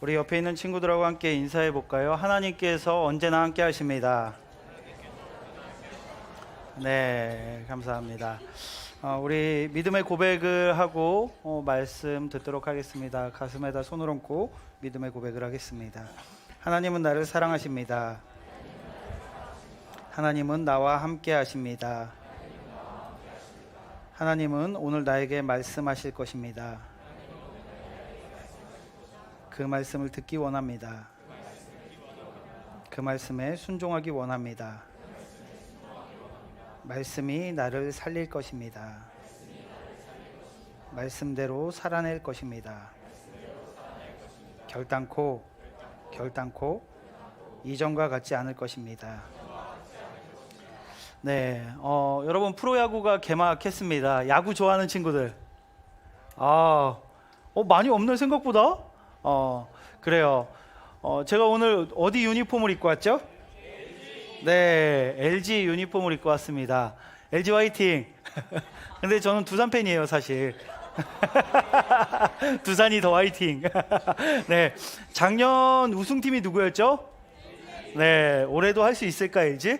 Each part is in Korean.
우리 옆에 있는 친구들하고 함께 인사해 볼까요? 하나님께서 언제나 함께 하십니다. 네, 감사합니다. 우리 믿음의 고백을 하고 말씀 듣도록 하겠습니다. 가슴에다 손을 얹고 믿음의 고백을 하겠습니다. 하나님은 나를 사랑하십니다. 하나님은 나와 함께 하십니다. 하나님은 오늘 나에게 말씀하실 것입니다. 그 말씀을 듣기 원합니다. 그 말씀에 순종하기 원합니다. 말씀이 나를 살릴 것입니다. 말씀대로 살아낼 것입니다. 결단코 이전과 같지 않을 것입니다. 네, 여러분 프로야구가 개막했습니다. 야구 좋아하는 친구들. 많이 없는 생각보다. 그래요. 제가 오늘 어디 유니폼을 입고 왔죠? 네, LG 유니폼을 입고 왔습니다. LG 화이팅. 근데 저는 두산 팬이에요, 사실. 두산이 더 화이팅. 네, 작년 우승팀이 누구였죠? 네, 올해도 할 수 있을까, LG?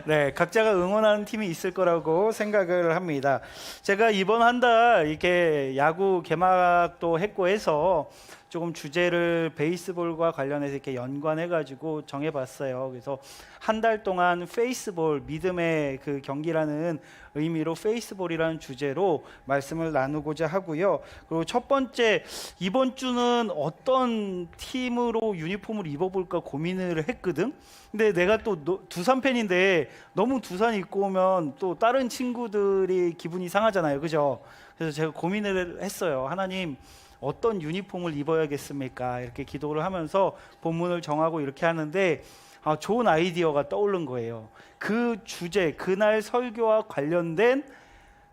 네, 각자가 응원하는 팀이 있을 거라고 생각을 합니다. 제가 이번 한 달 이렇게 야구 개막도 했고 해서 조금 주제를 베이스볼과 관련해서 이렇게 연관해가지고 정해봤어요. 그래서 한 달 동안 페이스볼, 믿음의 그 경기라는 의미로 페이스볼이라는 주제로 말씀을 나누고자 하고요. 그리고 첫 번째, 이번 주는 어떤 팀으로 유니폼을 입어볼까 고민을 했거든. 근데 내가 또 두산 팬인데 너무 두산 입고 오면 또 다른 친구들이 기분이 상하잖아요, 그죠? 그래서 제가 고민을 했어요. 하나님, 어떤 유니폼을 입어야겠습니까? 이렇게 기도를 하면서 본문을 정하고 이렇게 하는데 좋은 아이디어가 떠오른 거예요. 그 주제, 그날 설교와 관련된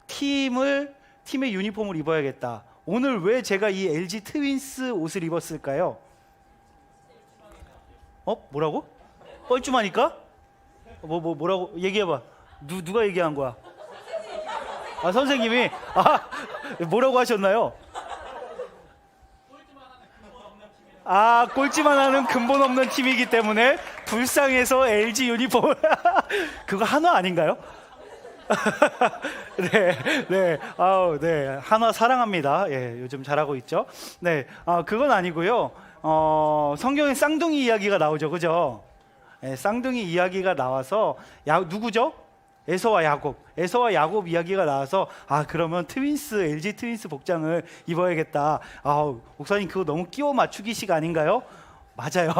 팀의 유니폼을 입어야겠다. 오늘 왜 제가 이 LG 트윈스 옷을 입었을까요? 뭐라고? 뻘쭘하니까? 뭐라고? 얘기해봐. 누가 얘기한 거야? 선생님이. 뭐라고 하셨나요? 꼴찌만 하는 근본 없는 팀이기 때문에 불쌍해서 LG 유니폼. 그거 한화 아닌가요? 네. 한화 사랑합니다. 예, 요즘 잘하고 있죠. 네, 그건 아니고요. 성경에 쌍둥이 이야기가 나오죠, 그죠? 네, 쌍둥이 이야기가 나와서 누구죠? 에서와 야곱 이야기가 나와서 그러면 LG 트윈스 복장을 입어야겠다. 목사님 그거 너무 끼워 맞추기식 아닌가요? 맞아요.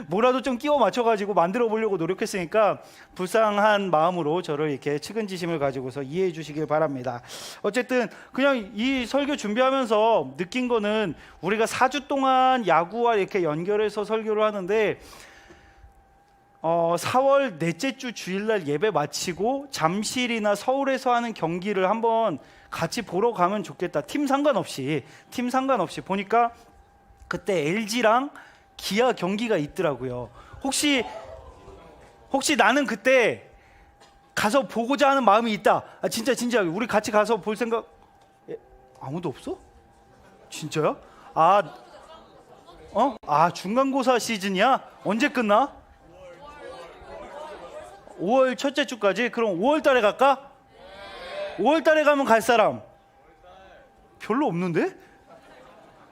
뭐라도 좀 끼워 맞춰가지고 만들어 보려고 노력했으니까 불쌍한 마음으로 저를 이렇게 측은지심을 가지고서 이해해 주시길 바랍니다. 어쨌든 그냥 이 설교 준비하면서 느낀 거는 우리가 4주 동안 야구와 이렇게 연결해서 설교를 하는데 4월 넷째 주 주일날 예배 마치고 잠실이나 서울에서 하는 경기를 한번 같이 보러 가면 좋겠다. 팀 상관없이 보니까 그때 LG랑 기아 경기가 있더라고요. 혹시 나는 그때 가서 보고자 하는 마음이 있다. 진짜 우리 같이 가서 볼 생각. 아무도 없어? 진짜요? 중간고사 시즌이야? 언제 끝나? 5월 첫째 주까지? 그럼 5월 달에 갈까? 5월 달에 가면 갈 사람? 별로 없는데?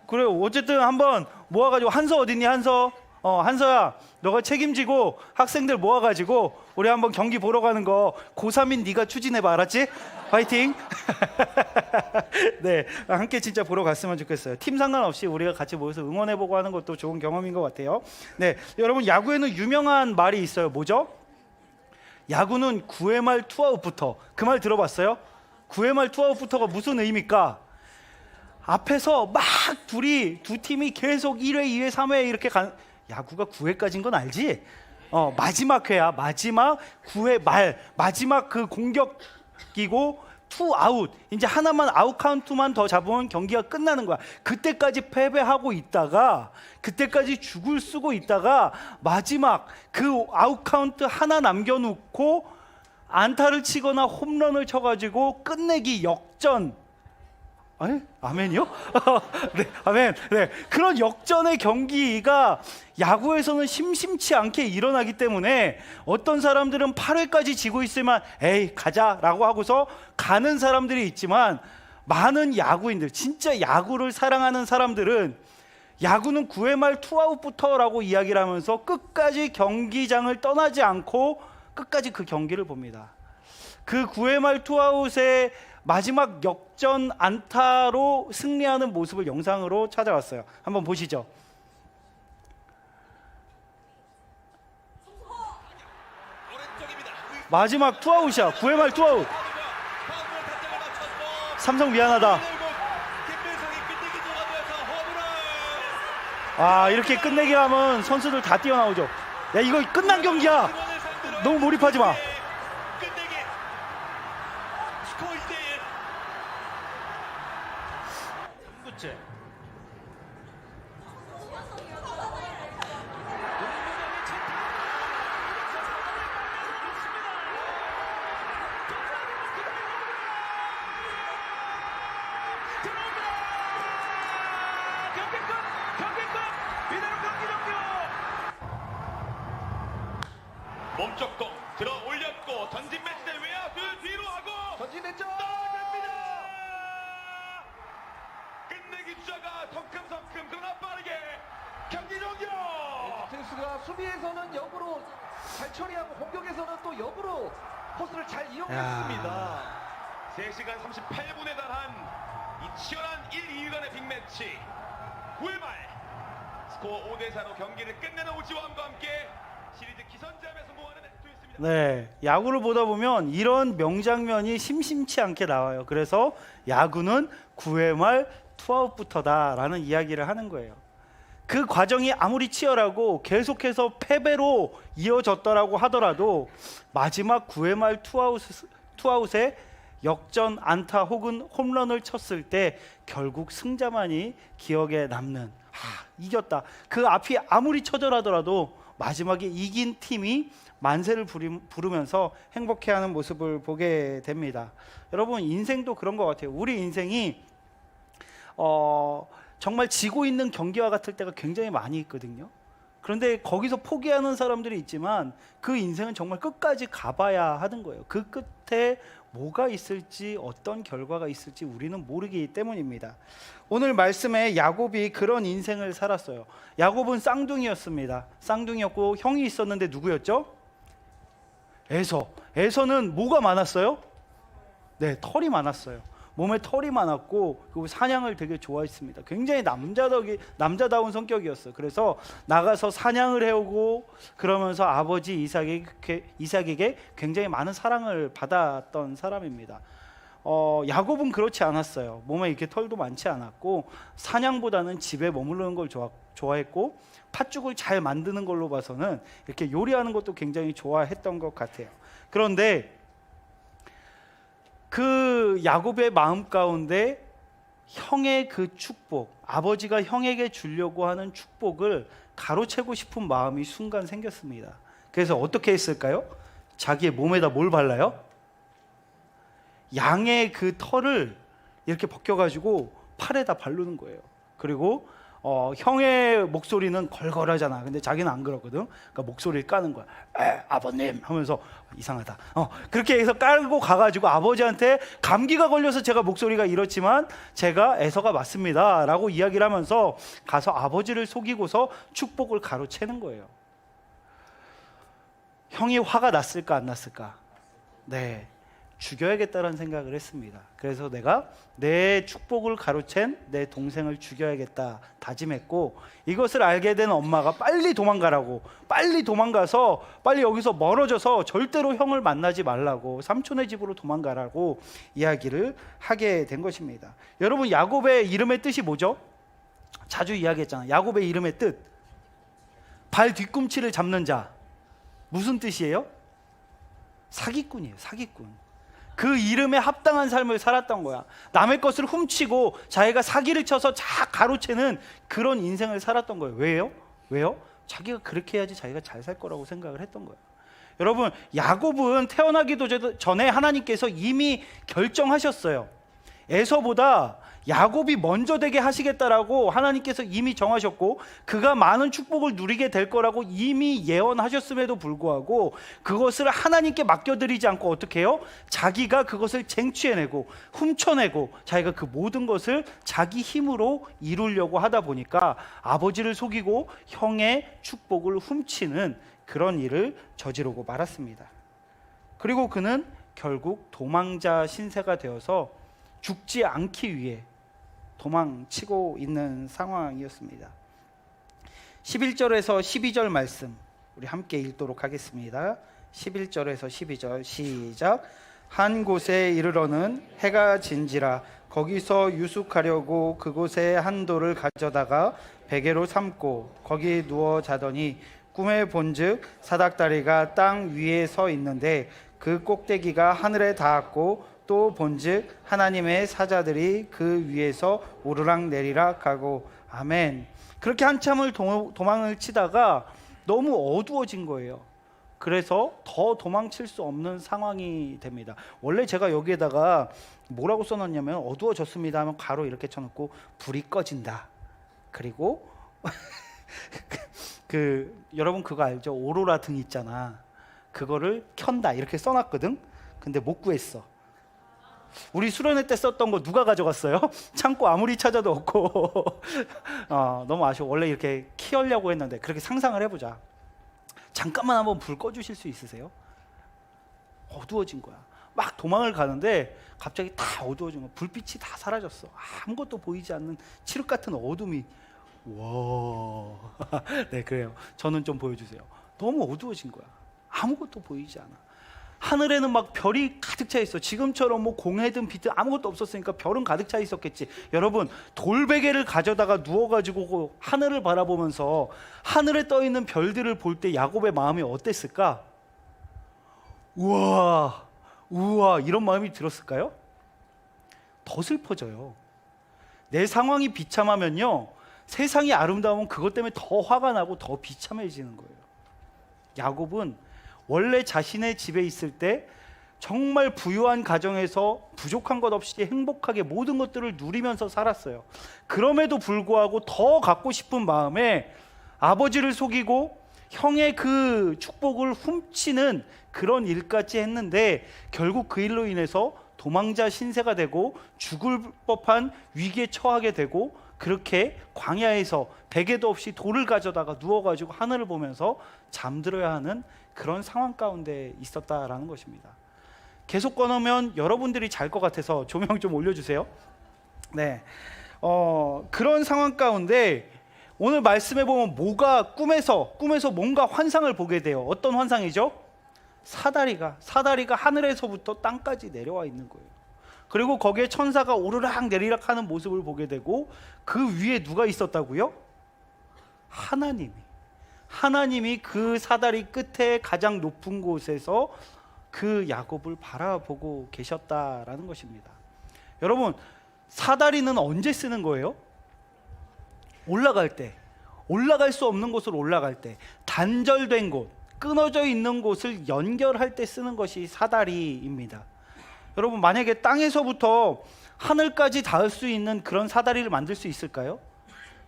그래요. 어쨌든 한번 모아가지고, 한서 어딨니? 한서야, 너가 책임지고 학생들 모아가지고 우리 한번 경기 보러 가는 거 고3인 네가 추진해봐, 알았지? 화이팅! 네, 함께 진짜 보러 갔으면 좋겠어요. 팀 상관없이 우리가 같이 모여서 응원해보고 하는 것도 좋은 경험인 것 같아요. 네, 여러분, 야구에는 유명한 말이 있어요. 뭐죠? 야구는 9회 말 투아웃부터. 그 말 들어봤어요? 9회 말 투아웃부터가 무슨 의미입니까? 앞에서 막 두 팀이 계속 1회, 2회, 3회 이렇게 야구가 9회까지인 건 알지? 마지막 회야. 마지막 9회 말, 마지막 그 공격이고 투아웃. 이제 하나만 아웃 카운트만 더 잡으면 경기가 끝나는 거야. 그때까지 패배하고 있다가, 그때까지 죽을 쓰고 있다가 마지막 그 아웃 카운트 하나 남겨놓고 안타를 치거나 홈런을 쳐가지고 끝내기, 역전, 아니, 아멘이요? 네, 아멘. 네, 그런 역전의 경기가 야구에서는 심심치 않게 일어나기 때문에 어떤 사람들은 8회까지 지고 있으면 에이 가자라고 하고서 가는 사람들이 있지만, 많은 야구인들, 진짜 야구를 사랑하는 사람들은 야구는 9회 말 투아웃부터라고 이야기를 하면서 끝까지 경기장을 떠나지 않고 끝까지 그 경기를 봅니다. 그 9회 말 투아웃의 마지막 역전 안타로 승리하는 모습을 영상으로 찾아왔어요. 한번 보시죠. 마지막 투아웃이야. 9회 말 투아웃. 삼성 미안하다. 아, 이렇게 끝내기 하면 선수들 다 뛰어나오죠. 야, 이거 끝난 경기야. 너무 몰입하지 마. 몸쪽 공 들어 올렸고 던진 매치대 외야수 뒤로 하고 전진했죠. 나갑니다. 끝내기 주자가 성큼성큼 그러나 빠르게 경기 종료. 선수가 수비에서는 역으로 잘 처리하고 공격에서는 또 역으로 코스를 잘 이용했습니다. 3시간 38분에 달한 이 치열한 1, 2위간의 빅매치 9회 말 스코어 5대4로 경기를 끝내는 오지환과 함께 시리즈 기선제압에 성공하는 투였습니다. 네, 야구를 보다 보면 이런 명장면이 심심치 않게 나와요. 그래서 야구는 9회 말 투아웃부터다라는 이야기를 하는 거예요. 그 과정이 아무리 치열하고 계속해서 패배로 이어졌더라고 하더라도 마지막 9회 말 투아웃에 역전 안타 혹은 홈런을 쳤을 때 결국 승자만이 기억에 남는, 이겼다. 그 앞이 아무리 처절하더라도 마지막에 이긴 팀이 만세를 부르면서 행복해하는 모습을 보게 됩니다. 여러분, 인생도 그런 것 같아요. 우리 인생이 정말 지고 있는 경기와 같을 때가 굉장히 많이 있거든요. 그런데 거기서 포기하는 사람들이 있지만 그 인생은 정말 끝까지 가봐야 하는 거예요. 그 끝에 뭐가 있을지, 어떤 결과가 있을지 우리는 모르기 때문입니다. 오늘 말씀에 야곱이 그런 인생을 살았어요. 야곱은 쌍둥이였습니다. 쌍둥이였고 형이 있었는데 누구였죠? 에서. 에서는 뭐가 많았어요? 네, 털이 많았어요. 몸에 털이 많았고 그리고 사냥을 되게 좋아했습니다. 굉장히 남자다운 성격이었어요. 그래서 나가서 사냥을 해오고 그러면서 아버지 이삭에게 굉장히 많은 사랑을 받았던 사람입니다. 야곱은 그렇지 않았어요. 몸에 이렇게 털도 많지 않았고 사냥보다는 집에 머무르는 걸 좋아했고 팥죽을 잘 만드는 걸로 봐서는 이렇게 요리하는 것도 굉장히 좋아했던 것 같아요. 그런데 그 야곱의 마음 가운데 형의 그 축복, 아버지가 형에게 주려고 하는 축복을 가로채고 싶은 마음이 순간 생겼습니다. 그래서 어떻게 했을까요? 자기의 몸에다 뭘 발라요? 양의 그 털을 이렇게 벗겨가지고 팔에다 바르는 거예요. 그리고 형의 목소리는 걸걸하잖아. 근데 자기는 안 그러거든. 그러니까 목소리를 까는 거야. 아버님 하면서 이상하다. 그렇게 해서 깔고 가가지고 아버지한테 감기가 걸려서 제가 목소리가 이렇지만 제가 에서가 맞습니다 라고 이야기를 하면서 가서 아버지를 속이고서 축복을 가로채는 거예요. 형이 화가 났을까 안 났을까? 네, 죽여야겠다는 생각을 했습니다. 그래서 내가 내 축복을 가로챈 내 동생을 죽여야겠다 다짐했고, 이것을 알게 된 엄마가 빨리 도망가라고, 빨리 도망가서 빨리 여기서 멀어져서 절대로 형을 만나지 말라고, 삼촌의 집으로 도망가라고 이야기를 하게 된 것입니다. 여러분, 야곱의 이름의 뜻이 뭐죠? 자주 이야기했잖아요. 야곱의 이름의 뜻, 발 뒤꿈치를 잡는 자. 무슨 뜻이에요? 사기꾼이에요. 사기꾼. 그 이름에 합당한 삶을 살았던 거야. 남의 것을 훔치고 자기가 사기를 쳐서 가로채는 그런 인생을 살았던 거예요. 왜요? 자기가 그렇게 해야지 자기가 잘 살 거라고 생각을 했던 거예요. 여러분, 야곱은 태어나기도 전에 하나님께서 이미 결정하셨어요. 에서보다 야곱이 먼저 되게 하시겠다라고 하나님께서 이미 정하셨고 그가 많은 축복을 누리게 될 거라고 이미 예언하셨음에도 불구하고 그것을 하나님께 맡겨드리지 않고 어떻게 해요? 자기가 그것을 쟁취해내고 훔쳐내고 자기가 그 모든 것을 자기 힘으로 이루려고 하다 보니까 아버지를 속이고 형의 축복을 훔치는 그런 일을 저지르고 말았습니다. 그리고 그는 결국 도망자 신세가 되어서 죽지 않기 위해 도망치고 있는 상황이었습니다. 11절에서 12절 말씀 우리 함께 읽도록 하겠습니다. 11절에서 12절 시작. 한 곳에 이르러는 해가 진지라 거기서 유숙하려고 그곳에 한 돌을 가져다가 베개로 삼고 거기 누워 자더니 꿈에 본즉 사닥다리가 땅 위에 서 있는데 그 꼭대기가 하늘에 닿았고 또 본즉 하나님의 사자들이 그 위에서 오르락 내리락 하고 아멘. 그렇게 한참을 도망을 치다가 너무 어두워진 거예요. 그래서 더 도망칠 수 없는 상황이 됩니다. 원래 제가 여기에다가 뭐라고 써놨냐면 어두워졌습니다 하면 가로 이렇게 쳐놓고 불이 꺼진다. 그리고 여러분 그거 알죠? 오로라 등 있잖아. 그거를 켠다 이렇게 써놨거든. 근데 못 구했어. 우리 수련회 때 썼던 거 누가 가져갔어요? 창고 아무리 찾아도 없고 너무 아쉬워. 원래 이렇게 키우려고 했는데. 그렇게 상상을 해보자. 잠깐만 한번 불 꺼주실 수 있으세요? 어두워진 거야. 막 도망을 가는데 갑자기 다 어두워진 거야. 불빛이 다 사라졌어. 아무것도 보이지 않는 칠흑 같은 어둠이. 와, 네 그래요. 저는 좀 보여주세요. 너무 어두워진 거야. 아무것도 보이지 않아. 하늘에는 막 별이 가득 차 있어. 지금처럼 뭐 공해든 비든 아무것도 없었으니까 별은 가득 차 있었겠지. 여러분 돌베개를 가져다가 누워가지고 하늘을 바라보면서 하늘에 떠 있는 별들을 볼 때 야곱의 마음이 어땠을까? 우와 이런 마음이 들었을까요? 더 슬퍼져요. 내 상황이 비참하면요 세상이 아름다우면 그것 때문에 더 화가 나고 더 비참해지는 거예요. 야곱은 원래 자신의 집에 있을 때 정말 부유한 가정에서 부족한 것 없이 행복하게 모든 것들을 누리면서 살았어요. 그럼에도 불구하고 더 갖고 싶은 마음에 아버지를 속이고 형의 그 축복을 훔치는 그런 일까지 했는데 결국 그 일로 인해서 도망자 신세가 되고 죽을 법한 위기에 처하게 되고 그렇게 광야에서 베개도 없이 돌을 가져다가 누워가지고 하늘을 보면서 잠들어야 하는 그런 상황 가운데 있었다라는 것입니다. 계속 꺼놓으면 여러분들이 잘 것 같아서 조명 좀 올려주세요. 네, 그런 상황 가운데 오늘 말씀해 보면 뭐가 꿈에서 뭔가 환상을 보게 돼요. 어떤 환상이죠? 사다리가 하늘에서부터 땅까지 내려와 있는 거예요. 그리고 거기에 천사가 오르락 내리락 하는 모습을 보게 되고 그 위에 누가 있었다고요? 하나님이 그 사다리 끝에 가장 높은 곳에서 그 야곱을 바라보고 계셨다라는 것입니다. 여러분 사다리는 언제 쓰는 거예요? 올라갈 때, 올라갈 수 없는 곳으로 올라갈 때, 단절된 곳, 끊어져 있는 곳을 연결할 때 쓰는 것이 사다리입니다. 여러분 만약에 땅에서부터 하늘까지 닿을 수 있는 그런 사다리를 만들 수 있을까요?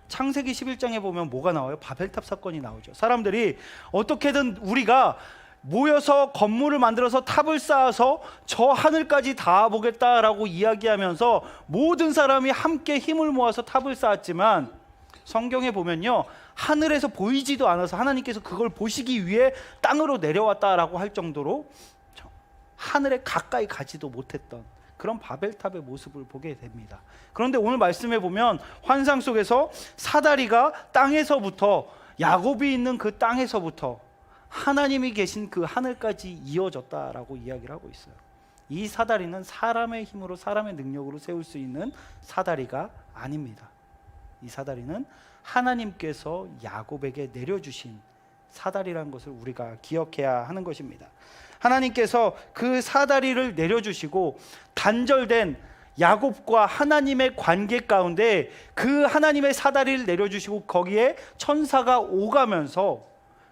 창세기 11장에 보면 뭐가 나와요? 바벨탑 사건이 나오죠. 사람들이 어떻게든 우리가 모여서 건물을 만들어서 탑을 쌓아서 저 하늘까지 닿아보겠다라고 이야기하면서 모든 사람이 함께 힘을 모아서 탑을 쌓았지만 성경에 보면요 하늘에서 보이지도 않아서 하나님께서 그걸 보시기 위해 땅으로 내려왔다라고 할 정도로 하늘에 가까이 가지도 못했던 그런 바벨탑의 모습을 보게 됩니다. 그런데 오늘 말씀에 보면 환상 속에서 사다리가 땅에서부터 야곱이 있는 그 땅에서부터 하나님이 계신 그 하늘까지 이어졌다라고 이야기를 하고 있어요. 이 사다리는 사람의 힘으로 사람의 능력으로 세울 수 있는 사다리가 아닙니다. 이 사다리는 하나님께서 야곱에게 내려주신 사다리라는 것을 우리가 기억해야 하는 것입니다. 하나님께서 그 사다리를 내려주시고 단절된 야곱과 하나님의 관계 가운데 그 하나님의 사다리를 내려주시고 거기에 천사가 오가면서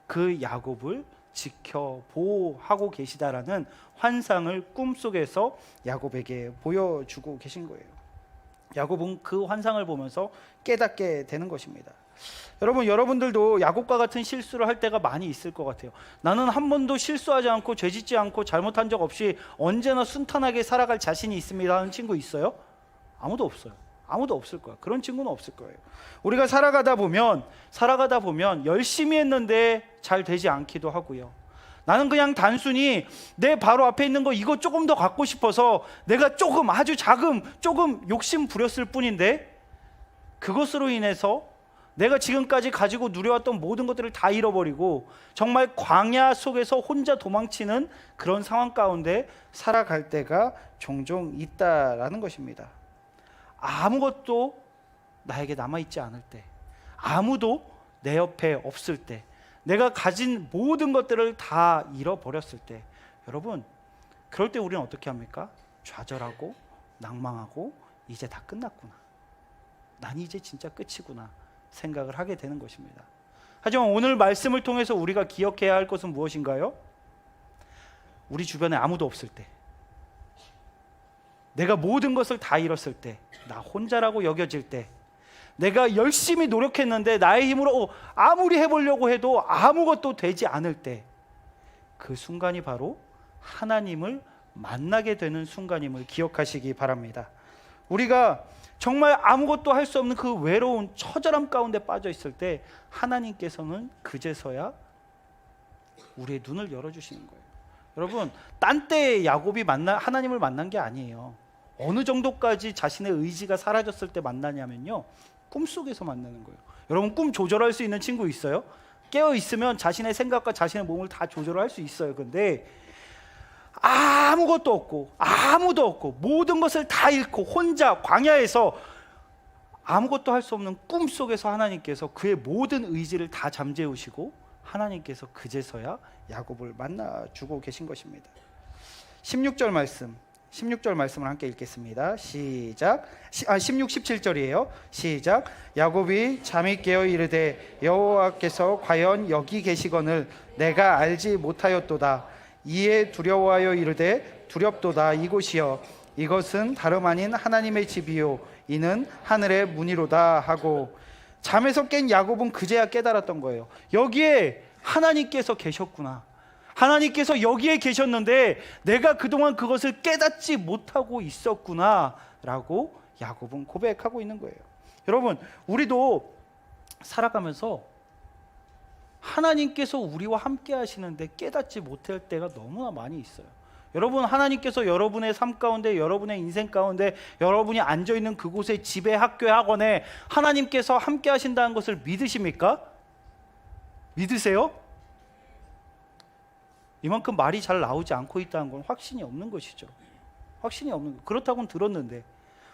그 야곱을 지켜 보호하고 계시다라는 환상을 꿈속에서 야곱에게 보여주고 계신 거예요. 야곱은 그 환상을 보면서 깨닫게 되는 것입니다. 여러분, 여러분들도 야곱과 같은 실수를 할 때가 많이 있을 것 같아요. 나는 한 번도 실수하지 않고 죄짓지 않고 잘못한 적 없이 언제나 순탄하게 살아갈 자신이 있습니다 하는 친구 있어요? 아무도 없어요. 아무도 없을 거야. 그런 친구는 없을 거예요. 우리가 살아가다 보면 열심히 했는데 잘 되지 않기도 하고요. 나는 그냥 단순히 내 바로 앞에 있는 거 이거 조금 더 갖고 싶어서 내가 조금 아주 조금 욕심 부렸을 뿐인데 그것으로 인해서 내가 지금까지 가지고 누려왔던 모든 것들을 다 잃어버리고 정말 광야 속에서 혼자 도망치는 그런 상황 가운데 살아갈 때가 종종 있다라는 것입니다. 아무것도 나에게 남아있지 않을 때, 아무도 내 옆에 없을 때, 내가 가진 모든 것들을 다 잃어버렸을 때, 여러분, 그럴 때 우리는 어떻게 합니까? 좌절하고 낭망하고 이제 다 끝났구나, 난 이제 진짜 끝이구나 생각을 하게 되는 것입니다. 하지만 오늘 말씀을 통해서 우리가 기억해야 할 것은 무엇인가요? 우리 주변에 아무도 없을 때, 내가 모든 것을 다 잃었을 때, 나 혼자라고 여겨질 때, 내가 열심히 노력했는데 나의 힘으로 아무리 해보려고 해도 아무것도 되지 않을 때, 그 순간이 바로 하나님을 만나게 되는 순간임을 기억하시기 바랍니다. 우리가 정말 아무것도 할 수 없는 그 외로운 처절함 가운데 빠져 있을 때 하나님께서는 그제서야 우리의 눈을 열어주시는 거예요. 여러분, 딴 때에 야곱이 하나님을 만난 게 아니에요. 어느 정도까지 자신의 의지가 사라졌을 때 만나냐면요, 꿈속에서 만나는 거예요. 여러분, 꿈 조절할 수 있는 친구 있어요? 깨어 있으면 자신의 생각과 자신의 몸을 다 조절할 수 있어요. 근데 아무것도 없고 아무도 없고 모든 것을 다 잃고 혼자 광야에서 아무것도 할 수 없는 꿈속에서 하나님께서 그의 모든 의지를 다 잠재우시고 하나님께서 그제서야 야곱을 만나주고 계신 것입니다. 16절 말씀을 함께 읽겠습니다. 시작. 16, 17절이에요. 시작. 야곱이 잠이 깨어 이르되 여호와께서 과연 여기 계시거늘 내가 알지 못하였도다. 이에 두려워하여 이르되 두렵도다. 이곳이여 이것은 다름 아닌 하나님의 집이요 이는 하늘의 문이로다 하고, 잠에서 깬 야곱은 그제야 깨달았던 거예요. 여기에 하나님께서 계셨구나. 하나님께서 여기에 계셨는데 내가 그동안 그것을 깨닫지 못하고 있었구나 라고 야곱은 고백하고 있는 거예요. 여러분, 우리도 살아가면서 하나님께서 우리와 함께 하시는데 깨닫지 못할 때가 너무나 많이 있어요. 여러분, 하나님께서 여러분의 삶 가운데, 여러분의 인생 가운데, 여러분이 앉아있는 그곳에, 집에, 학교에, 학원에 하나님께서 함께 하신다는 것을 믿으십니까? 믿으세요? 이만큼 말이 잘 나오지 않고 있다는 건 확신이 없는 것이죠. 확신이 없는 거. 그렇다고는 들었는데,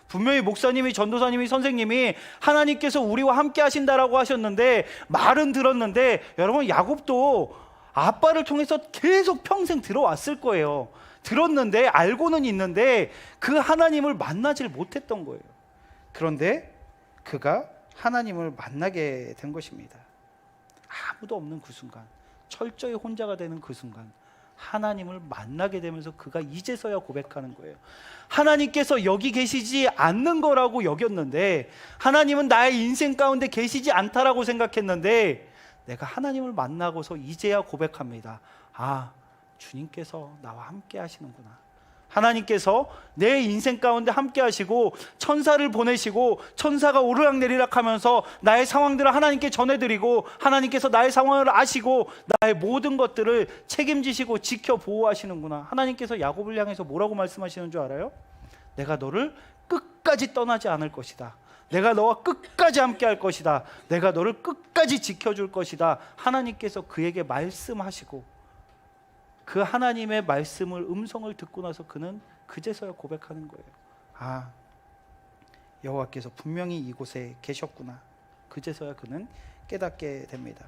분명히 목사님이, 전도사님이, 선생님이 하나님께서 우리와 함께 하신다라고 하셨는데 말은 들었는데, 여러분, 야곱도 아빠를 통해서 계속 평생 들어왔을 거예요. 들었는데, 알고는 있는데 그 하나님을 만나질 못했던 거예요. 그런데 그가 하나님을 만나게 된 것입니다. 아무도 없는 그 순간, 철저히 혼자가 되는 그 순간 하나님을 만나게 되면서 그가 이제서야 고백하는 거예요. 하나님께서 여기 계시지 않는 거라고 여겼는데, 하나님은 나의 인생 가운데 계시지 않다라고 생각했는데, 내가 하나님을 만나고서 이제야 고백합니다. 아, 주님께서 나와 함께 하시는구나. 하나님께서 내 인생 가운데 함께 하시고 천사를 보내시고 천사가 오르락내리락 하면서 나의 상황들을 하나님께 전해드리고, 하나님께서 나의 상황을 아시고 나의 모든 것들을 책임지시고 지켜 보호하시는구나. 하나님께서 야곱을 향해서 뭐라고 말씀하시는 줄 알아요? 내가 너를 끝까지 떠나지 않을 것이다. 내가 너와 끝까지 함께 할 것이다. 내가 너를 끝까지 지켜줄 것이다. 하나님께서 그에게 말씀하시고, 그 하나님의 말씀을, 음성을 듣고 나서 그는 그제서야 고백하는 거예요. 아, 여호와께서 분명히 이곳에 계셨구나. 그제서야 그는 깨닫게 됩니다.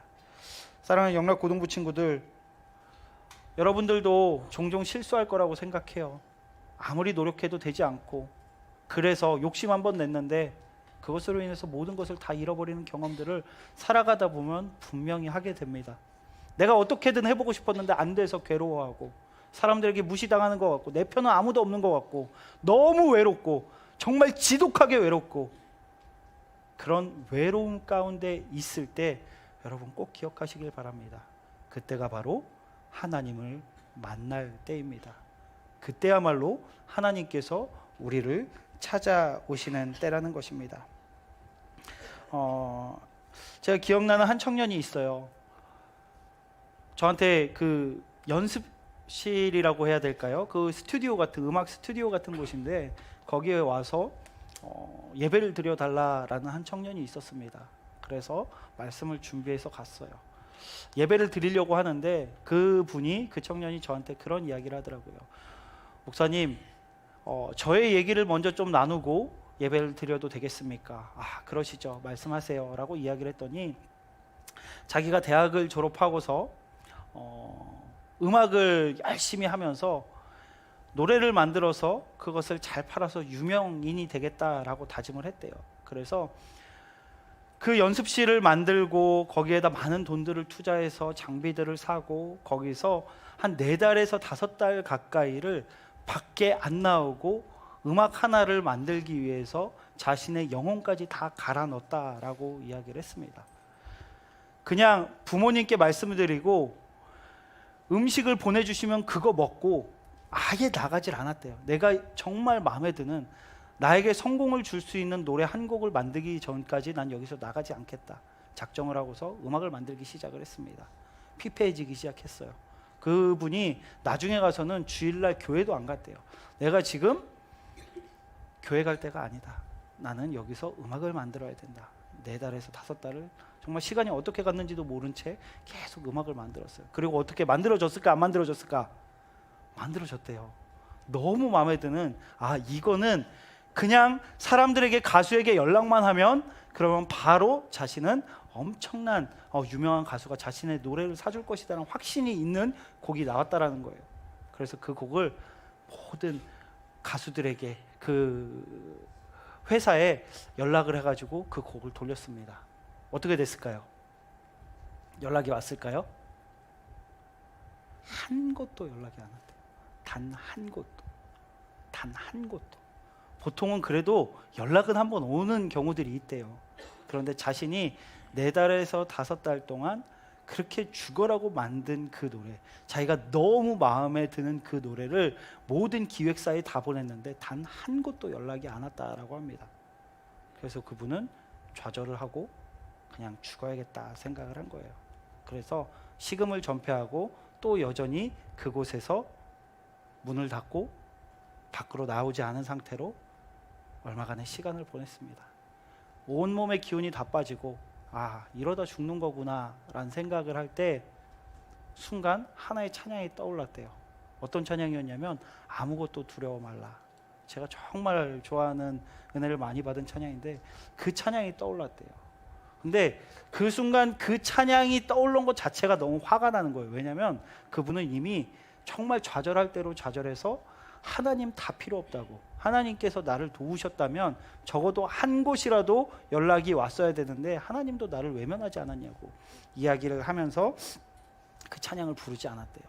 사랑하는 영락 고등부 친구들, 여러분들도 종종 실수할 거라고 생각해요. 아무리 노력해도 되지 않고, 그래서 욕심 한번 냈는데 그것으로 인해서 모든 것을 다 잃어버리는 경험들을 살아가다 보면 분명히 하게 됩니다. 내가 어떻게든 해보고 싶었는데 안 돼서 괴로워하고, 사람들에게 무시당하는 것 같고, 내 편은 아무도 없는 것 같고, 너무 외롭고, 정말 지독하게 외롭고 그런 외로움 가운데 있을 때 여러분 꼭 기억하시길 바랍니다. 그때가 바로 하나님을 만날 때입니다. 그때야말로 하나님께서 우리를 찾아오시는 때라는 것입니다. 제가 기억나는 한 청년이 있어요. 저한테 그 연습실이라고 해야 될까요? 그 스튜디오 같은, 음악 스튜디오 같은 곳인데 거기에 와서 예배를 드려달라라는 한 청년이 있었습니다. 그래서 말씀을 준비해서 갔어요. 예배를 드리려고 하는데 그 청년이 저한테 그런 이야기를 하더라고요. 목사님, 저의 얘기를 먼저 좀 나누고 예배를 드려도 되겠습니까? 그러시죠. 말씀하세요 라고 이야기를 했더니 자기가 대학을 졸업하고서 음악을 열심히 하면서 노래를 만들어서 그것을 잘 팔아서 유명인이 되겠다라고 다짐을 했대요. 그래서 그 연습실을 만들고 거기에다 많은 돈들을 투자해서 장비들을 사고 거기서 한 4달에서 5달 가까이를 밖에 안 나오고 음악 하나를 만들기 위해서 자신의 영혼까지 다 갈아 넣었다라고 이야기를 했습니다. 그냥 부모님께 말씀을 드리고 음식을 보내주시면 그거 먹고 아예 나가질 않았대요. 내가 정말 마음에 드는 나에게 성공을 줄 수 있는 노래 한 곡을 만들기 전까지 난 여기서 나가지 않겠다 작정을 하고서 음악을 만들기 시작을 했습니다. 피폐해지기 시작했어요. 그분이 나중에 가서는 주일날 교회도 안 갔대요. 내가 지금 교회 갈 때가 아니다. 나는 여기서 음악을 만들어야 된다. 4달에서 5달을 정말 시간이 어떻게 갔는지도 모른 채 계속 음악을 만들었어요. 그리고 어떻게 만들어졌을까 안 만들어졌을까? 만들어졌대요. 너무 마음에 드는 이거는 그냥 사람들에게 가수에게 연락만 하면 그러면 바로 자신은 엄청난 유명한 가수가 자신의 노래를 사줄 것이라는 확신이 있는 곡이 나왔다라는 거예요. 그래서 그 곡을 모든 가수들에게 그 회사에 연락을 해가지고 그 곡을 돌렸습니다. 어떻게 됐을까요? 연락이 왔을까요? 한 곳도 연락이 안 왔대요. 단 한 곳도. 단 한 곳도. 보통은 그래도 연락은 한번 오는 경우들이 있대요. 그런데 자신이 4달에서 5달 동안 그렇게 죽어라고 만든 그 노래, 자기가 너무 마음에 드는 그 노래를 모든 기획사에 다 보냈는데 단 한 곳도 연락이 안 왔다라고 합니다. 그래서 그분은 좌절을 하고 그냥 죽어야겠다 생각을 한 거예요. 그래서 식음을 전폐하고 또 여전히 그곳에서 문을 닫고 밖으로 나오지 않은 상태로 얼마간의 시간을 보냈습니다. 온몸의 기운이 다 빠지고 이러다 죽는 거구나 라는 생각을 할 때 순간 하나의 찬양이 떠올랐대요. 어떤 찬양이었냐면 아무것도 두려워 말라. 제가 정말 좋아하는 은혜를 많이 받은 찬양인데 그 찬양이 떠올랐대요. 근데 그 순간 그 찬양이 떠올른 것 자체가 너무 화가 나는 거예요. 왜냐하면 그분은 이미 정말 좌절할 대로 좌절해서 하나님 다 필요 없다고, 하나님께서 나를 도우셨다면 적어도 한 곳이라도 연락이 왔어야 되는데 하나님도 나를 외면하지 않았냐고 이야기를 하면서 그 찬양을 부르지 않았대요.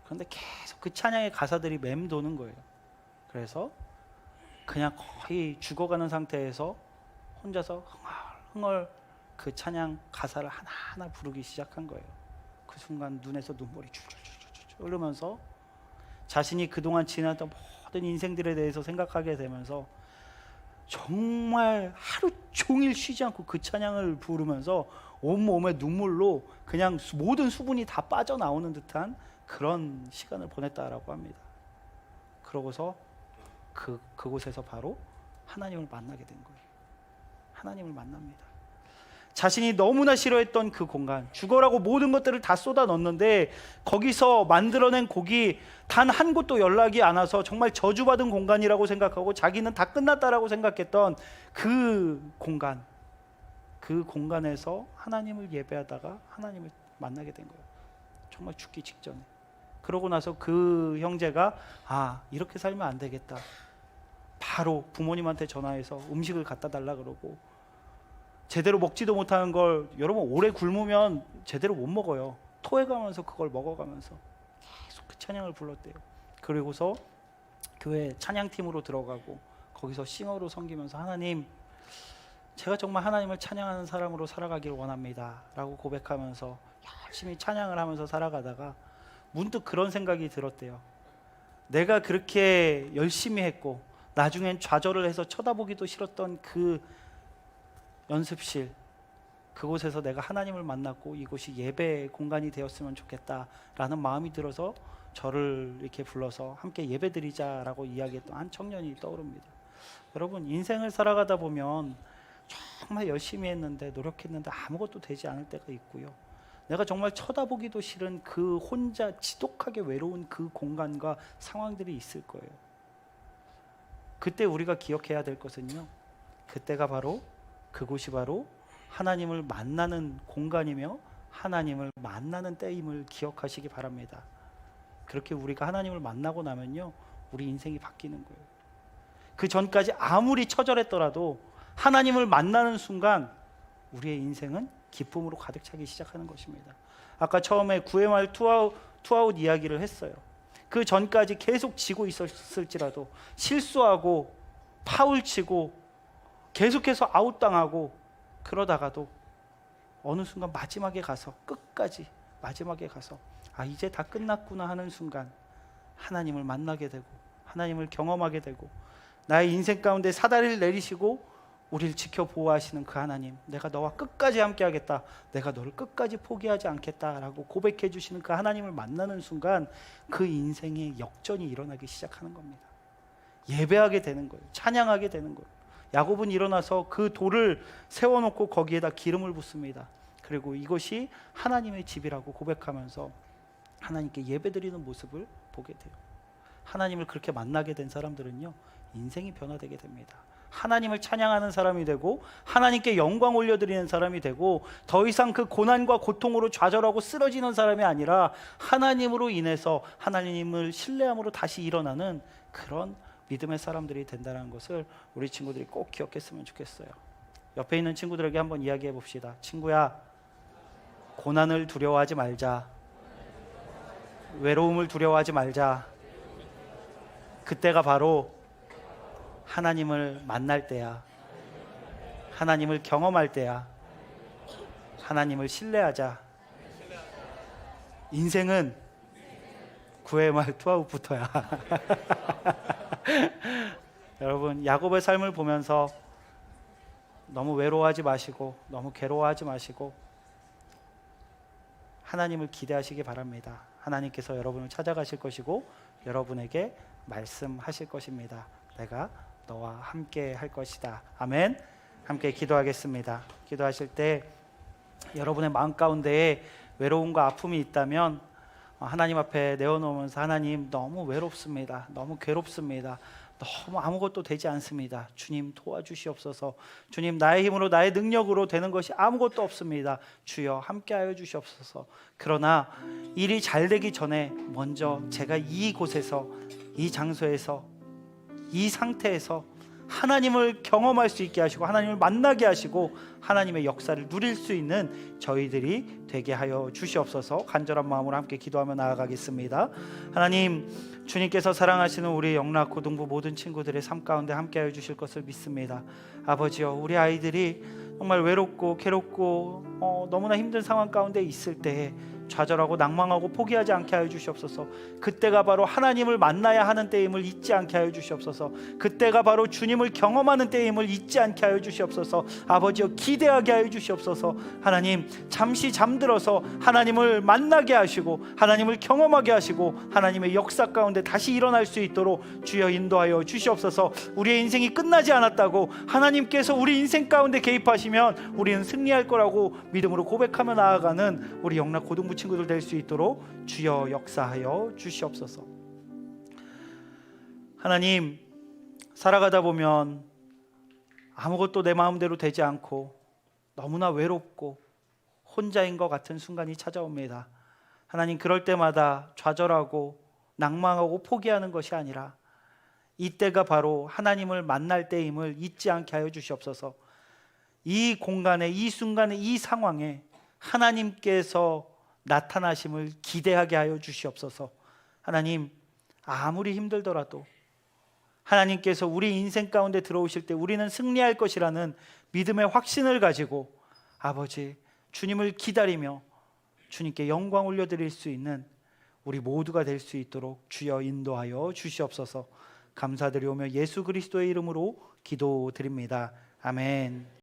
그런데 계속 그 찬양의 가사들이 맴도는 거예요. 그래서 그냥 거의 죽어가는 상태에서 혼자서 흥얼흥얼 그 찬양 가사를 하나하나 부르기 시작한 거예요. 그 순간 눈에서 눈물이 줄줄줄줄 흐르면서 자신이 그동안 지났던 모든 인생들에 대해서 생각하게 되면서 정말 하루 종일 쉬지 않고 그 찬양을 부르면서 온몸에 눈물로 그냥 모든 수분이 다 빠져나오는 듯한 그런 시간을 보냈다라고 합니다. 그러고서 그곳에서 바로 하나님을 만나게 된 거예요. 하나님을 만납니다. 자신이 너무나 싫어했던 그 공간, 죽어라고 모든 것들을 다 쏟아 넣었는데 거기서 만들어낸 곡이 단 한 곳도 연락이 안 와서 정말 저주받은 공간이라고 생각하고 자기는 다 끝났다라고 생각했던 그 공간, 그 공간에서 하나님을 예배하다가 하나님을 만나게 된 거예요. 정말 죽기 직전에. 그러고 나서 그 형제가 이렇게 살면 안 되겠다. 바로 부모님한테 전화해서 음식을 갖다 달라 그러고, 제대로 먹지도 못하는 걸 여러분 오래 굶으면 제대로 못 먹어요. 토해가면서 그걸 먹어가면서 계속 그 찬양을 불렀대요. 그리고서 교회 찬양팀으로 들어가고 거기서 싱어로 섬기면서 하나님, 제가 정말 하나님을 찬양하는 사람으로 살아가기를 원합니다 라고 고백하면서 열심히 찬양을 하면서 살아가다가 문득 그런 생각이 들었대요. 내가 그렇게 열심히 했고 나중엔 좌절을 해서 쳐다보기도 싫었던 그 연습실, 그곳에서 내가 하나님을 만났고 이곳이 예배 공간이 되었으면 좋겠다라는 마음이 들어서 저를 이렇게 불러서 함께 예배드리자라고 이야기했던 한 청년이 떠오릅니다. 여러분, 인생을 살아가다 보면 정말 열심히 했는데 노력했는데 아무것도 되지 않을 때가 있고요. 내가 정말 쳐다보기도 싫은 그 혼자 지독하게 외로운 그 공간과 상황들이 있을 거예요. 그때 우리가 기억해야 될 것은요, 그때가 바로, 그곳이 바로 하나님을 만나는 공간이며 하나님을 만나는 때임을 기억하시기 바랍니다. 그렇게 우리가 하나님을 만나고 나면요, 우리 인생이 바뀌는 거예요. 그 전까지 아무리 처절했더라도 하나님을 만나는 순간 우리의 인생은 기쁨으로 가득 차기 시작하는 것입니다. 아까 처음에 9회 말 투아웃 이야기를 했어요. 그 전까지 계속 지고 있었을지라도 실수하고 파울 치고 계속해서 아웃당하고 그러다가도 어느 순간 마지막에 가서, 끝까지 마지막에 가서 아, 이제 다 끝났구나 하는 순간 하나님을 만나게 되고 하나님을 경험하게 되고, 나의 인생 가운데 사다리를 내리시고 우리를 지켜 보호하시는 그 하나님, 내가 너와 끝까지 함께 하겠다, 내가 너를 끝까지 포기하지 않겠다라고 고백해 주시는 그 하나님을 만나는 순간 그 인생의 역전이 일어나기 시작하는 겁니다. 예배하게 되는 거예요. 찬양하게 되는 거예요. 야곱은 일어나서 그 돌을 세워놓고 거기에다 기름을 붓습니다. 그리고 이것이 하나님의 집이라고 고백하면서 하나님께 예배드리는 모습을 보게 돼요. 하나님을 그렇게 만나게 된 사람들은요, 인생이 변화되게 됩니다. 하나님을 찬양하는 사람이 되고 하나님께 영광 올려드리는 사람이 되고, 더 이상 그 고난과 고통으로 좌절하고 쓰러지는 사람이 아니라 하나님으로 인해서 하나님을 신뢰함으로 다시 일어나는 그런 믿음의 사람들이 된다는 것을 우리 친구들이 꼭 기억했으면 좋겠어요. 옆에 있는 친구들에게 한번 이야기해 봅시다. 친구야, 고난을 두려워하지 말자. 외로움을 두려워하지 말자. 그때가 바로 하나님을 만날 때야. 하나님을 경험할 때야. 하나님을 신뢰하자. 인생은 9회 말 투아웃부터야. 여러분, 야곱의 삶을 보면서 너무 외로워하지 마시고 너무 괴로워하지 마시고 하나님을 기대하시기 바랍니다. 하나님께서 여러분을 찾아가실 것이고 여러분에게 말씀하실 것입니다. 내가 너와 함께 할 것이다. 아멘. 함께 기도하겠습니다. 기도하실 때 여러분의 마음 가운데에 외로움과 아픔이 있다면 하나님 앞에 내어놓으면서, 하나님, 너무 외롭습니다. 너무 괴롭습니다. 너무 아무것도 되지 않습니다. 주님, 도와주시옵소서. 주님, 나의 힘으로 나의 능력으로 되는 것이 아무것도 없습니다. 주여, 함께하여 주시옵소서. 그러나 일이 잘 되기 전에 먼저 제가 이곳에서, 이 장소에서, 이 상태에서 하나님을 경험할 수 있게 하시고 하나님을 만나게 하시고 하나님의 역사를 누릴 수 있는 저희들이 되게 하여 주시옵소서. 간절한 마음으로 함께 기도하며 나아가겠습니다. 하나님, 주님께서 사랑하시는 우리 영락고등부 모든 친구들의 삶 가운데 함께 하여 주실 것을 믿습니다. 아버지여, 우리 아이들이 정말 외롭고 괴롭고 너무나 힘든 상황 가운데 있을 때에 좌절하고 낭망하고 포기하지 않게 하여 주시옵소서. 그때가 바로 하나님을 만나야 하는 때임을 잊지 않게 하여 주시옵소서. 그때가 바로 주님을 경험하는 때임을 잊지 않게 하여 주시옵소서. 아버지여, 기대하게 하여 주시옵소서. 하나님, 잠시 잠들어서 하나님을 만나게 하시고 하나님을 경험하게 하시고 하나님의 역사 가운데 다시 일어날 수 있도록 주여 인도하여 주시옵소서. 우리의 인생이 끝나지 않았다고 하나님께서 우리 인생 가운데 개입하시면 우리는 승리할 거라고 믿음으로 고백하며 나아가는 우리 영락 고등부 친구들 될 수 있도록 주여 역사하여 주시옵소서. 하나님, 살아가다 보면 아무것도 내 마음대로 되지 않고 너무나 외롭고 혼자인 것 같은 순간이 찾아옵니다. 하나님, 그럴 때마다 좌절하고 낭망하고 포기하는 것이 아니라 이때가 바로 하나님을 만날 때임을 잊지 않게 하여 주시옵소서. 이 공간에, 이 순간에, 이 상황에 하나님께서 나타나심을 기대하게 하여 주시옵소서. 하나님, 아무리 힘들더라도 하나님께서 우리 인생 가운데 들어오실 때 우리는 승리할 것이라는 믿음의 확신을 가지고 아버지 주님을 기다리며 주님께 영광 올려드릴 수 있는 우리 모두가 될 수 있도록 주여 인도하여 주시옵소서. 감사드리오며 예수 그리스도의 이름으로 기도드립니다. 아멘.